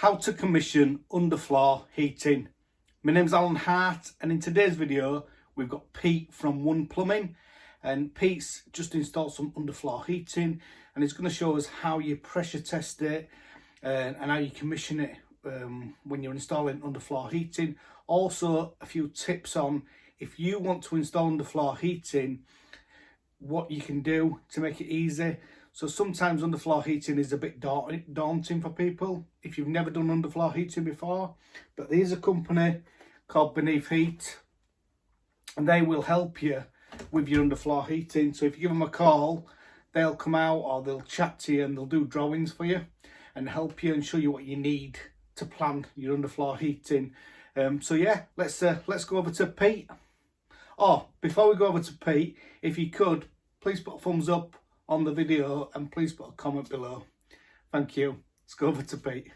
How to commission underfloor heating. My name's Alan Hart, and in today's video we've got Pete from One Plumbing, and Pete's just installed some underfloor heating and he's going to show us how you pressure test it and how you commission it when you're installing underfloor heating. Also a few tips on if you want to install underfloor heating, what you can do to make it easy. So sometimes underfloor heating is a bit daunting for people if you've never done underfloor heating before, but there's a company called Beneath Heat and they will help you with your underfloor heating. So if you give them a call, they'll come out or they'll chat to you and they'll do drawings for you and help you and show you what you need to plan your underfloor heating. So yeah, let's go over to Pete. Oh, before we go over to Pete, if you could, please put a thumbs up on the video and please put a comment below. Thank you. Let's go over to Pete.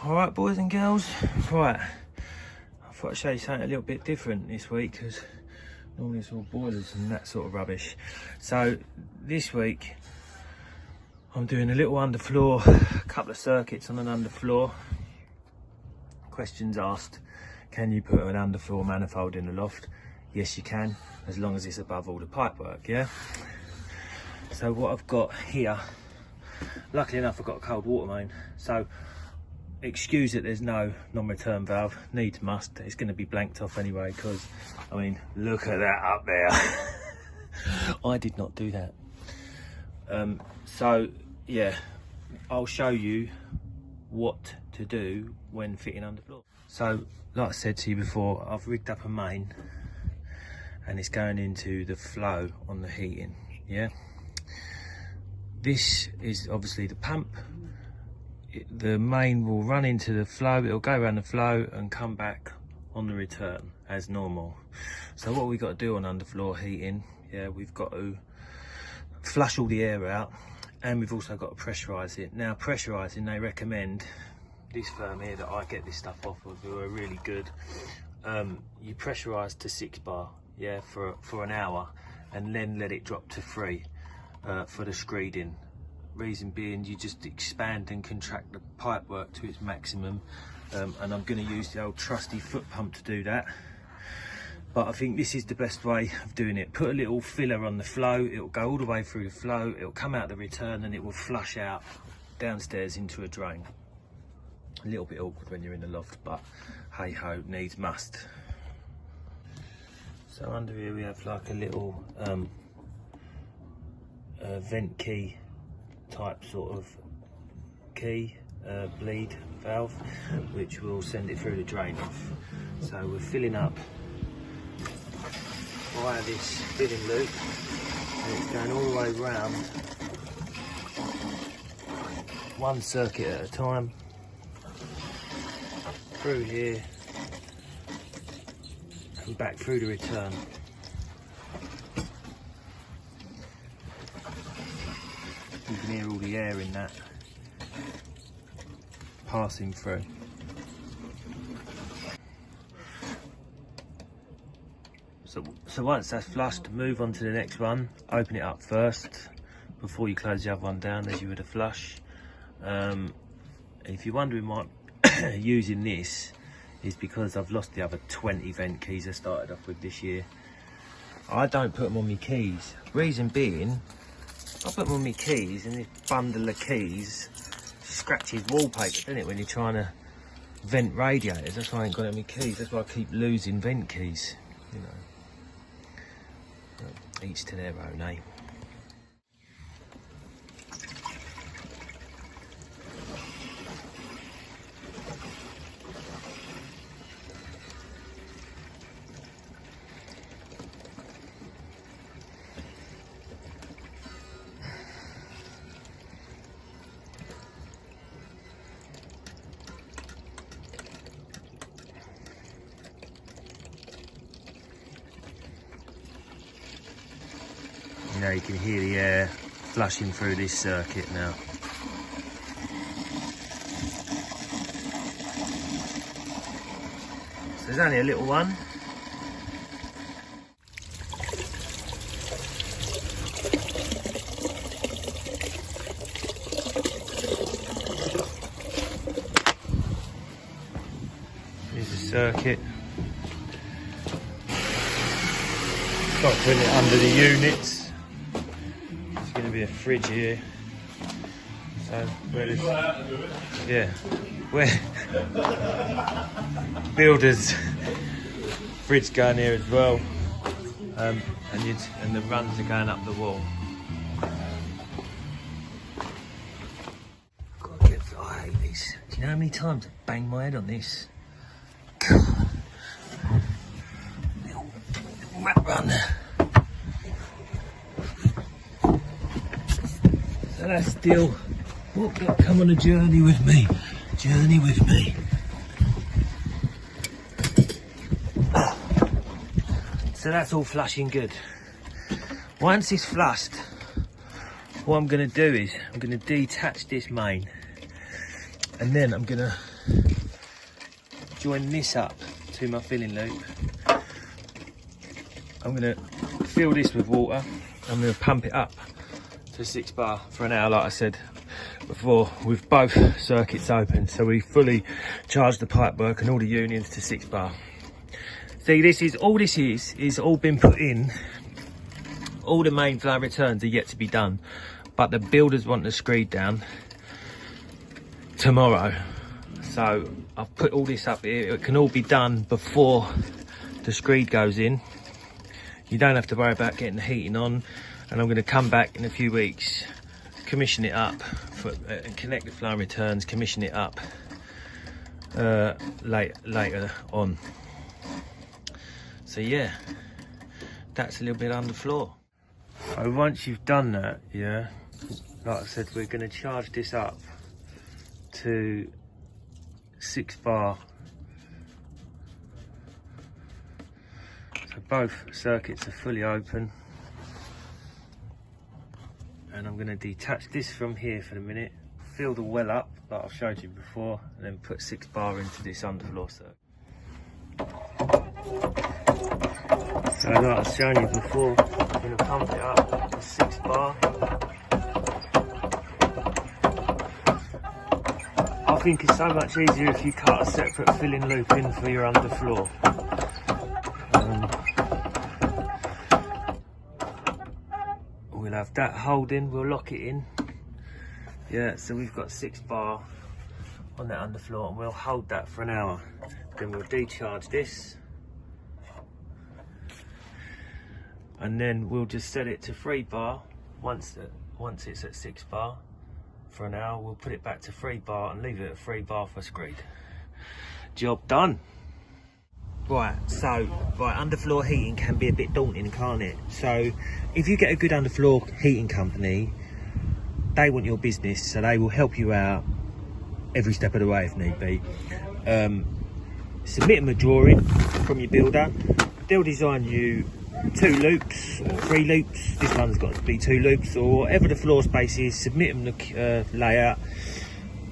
Alright boys and girls, right, I thought I'd show you something a little bit different this week because normally it's all boilers and that sort of rubbish. So this week I'm doing a little underfloor, a couple of circuits on an underfloor. Questions asked, can you put an underfloor manifold in the loft? Yes you can, as long as it's above all the pipework, yeah? So what I've got here, luckily enough I've got a cold water main, so excuse that there's no non-return valve, needs must, it's going to be blanked off anyway because, I mean, look at that up there. I did not do that. So yeah, I'll show you what to do when fitting underfloor. So like I said to you before, I've rigged up a main and it's going into the flow on the heating, yeah? This is obviously the pump. The main will run into the flow, it'll go around the flow and come back on the return as normal. So what we've got to do on underfloor heating, yeah, we've got to flush all the air out and we've also got to pressurise it. Now pressurising, they recommend, this firm here that I get this stuff off of, who are really good, you pressurise to 6 bar, yeah, for an hour and then let it drop to 3 for the screeding. Reason being, you just expand and contract the pipework to its maximum, and I'm going to use the old trusty foot pump to do that, but I think this is the best way of doing it. Put a little filler on the flow, it'll go all the way through the flow, it'll come out the return and it will flush out downstairs into a drain. A little bit awkward when you're in the loft, but hey ho, needs must. So under here we have like a little vent key type sort of key, bleed valve, which will send it through the drain off. So we're filling up via this filling loop and it's going all the way round, one circuit at a time, through here and back through the return. You can hear all the air in that passing through. So once that's flushed, move on to the next one. Open it up first before you close the other one down as you would a flush. If you're wondering why using this, is because I've lost the other 20 vent keys I started off with this year. I don't put them on my keys. Reason being, I put them on my keys and this bundle of keys scratches wallpaper, doesn't it, when you're trying to vent radiators. That's why I ain't got it on my keys. That's why I keep losing vent keys, you know. But each to their own, eh? You know, you can hear the air flushing through this circuit now. So there's only a little one. circuit. Start putting it under the units. There's going to be a fridge here. So where is, yeah, where builders fridge going here as well, and the runs are going up the wall. I hate this. Do you know how many times I banged my head on this? Little rat run. So that's still. Come on a journey with me. Journey with me. So that's all flushing good. Once it's flushed, what I'm going to do is I'm going to detach this main, and then I'm going to join this up to my filling loop. I'm going to fill this with water. I'm going to pump it up to 6 bar for an hour, like I said before, with both circuits open, so we fully charge the pipework and all the unions to 6 bar. See, this is all been put in. All the main flow returns are yet to be done, but the builders want the screed down tomorrow, so I've put all this up here. It can all be done before the screed goes in. You don't have to worry about getting the heating on, and I'm going to come back in a few weeks, commission it up, and connect the flow returns, commission it up later on. So yeah, that's a little bit underfloor. So once you've done that, yeah, like I said, we're going to charge this up to 6 bar. So both circuits are fully open. And I'm going to detach this from here for the minute, fill the well up like I've showed you before, and then put 6 bar into this underfloor circuit. So like I've shown you before, I'm going to pump it up to 6 bar. I think it's so much easier if you cut a separate filling loop in for your underfloor. We'll have that holding, we'll lock it in. Yeah, so we've got 6 bar on that underfloor, and we'll hold that for an hour. Then we'll decharge this, and then we'll just set it to 3 bar. Once it's at 6 bar for an hour, we'll put it back to 3 bar and leave it at 3 bar for screed. Job done. Right, so underfloor heating can be a bit daunting, can't it? So if you get a good underfloor heating company, they want your business, so they will help you out every step of the way if need be. Submit them a drawing from your builder. They'll design you 2 loops or 3 loops. This one's got to be 2 loops, or whatever the floor space is. Submit them the layout,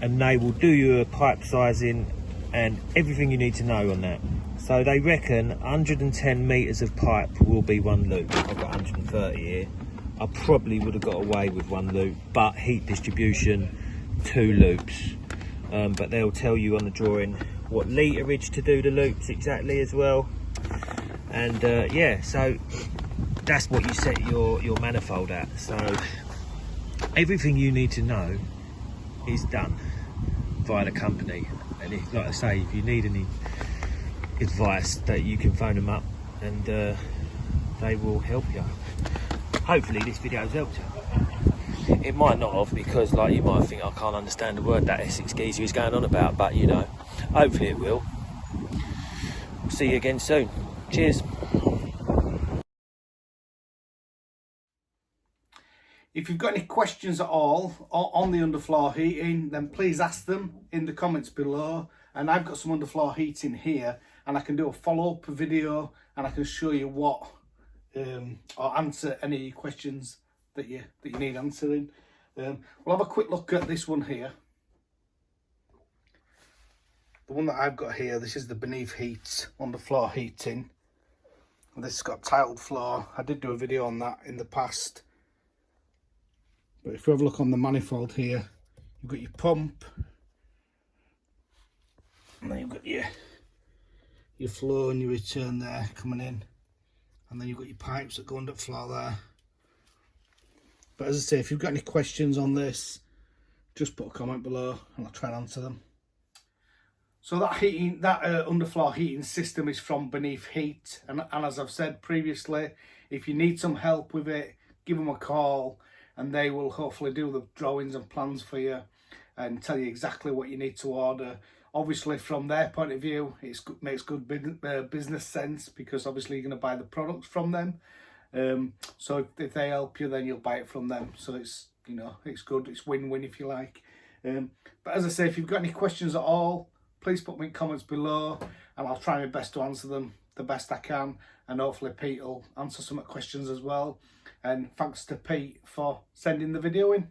and they will do your pipe sizing and everything you need to know on that. So they reckon 110 metres of pipe will be 1 loop. I've got 130 here. I probably would have got away with 1 loop, but heat distribution, 2 loops. But they'll tell you on the drawing what literage to do the loops exactly as well. And yeah, so that's what you set your manifold at. So everything you need to know is done by the company. And if, like I say, if you need any advice, that you can phone them up and they will help you. Hopefully this video has helped you. It might not have, because like you might think I can't understand the word that Essex geezer is going on about, but you know, hopefully it will. See you again soon. Cheers. If you've got any questions at all on the underfloor heating, then please ask them in the comments below. And I've got some underfloor heating here, and I can do a follow-up video, and I can show you what or answer any questions that you need answering. We'll have a quick look at this one here. The one that I've got here, this is the beneath heat underfloor heating. And this has got tiled floor. I did do a video on that in the past. But if you have a look on the manifold here, you've got your pump, and then you've got your your floor and your return there coming in, and then you've got your pipes that go underfloor there. But as I say, if you've got any questions on this, just put a comment below and I'll try and answer them. So that underfloor heating system is from Beneath Heat, and as I've said previously, if you need some help with it, give them a call and they will hopefully do the drawings and plans for you and tell you exactly what you need to order. Obviously from their point of view, it makes good business sense, because obviously you're going to buy the products from them. So if they help you, then you'll buy it from them. So it's, you know, it's good, it's win-win if you like. But as I say, if you've got any questions at all, please put me in comments below and I'll try my best to answer them the best I can, and hopefully Pete will answer some questions as well. And thanks to Pete for sending the video in.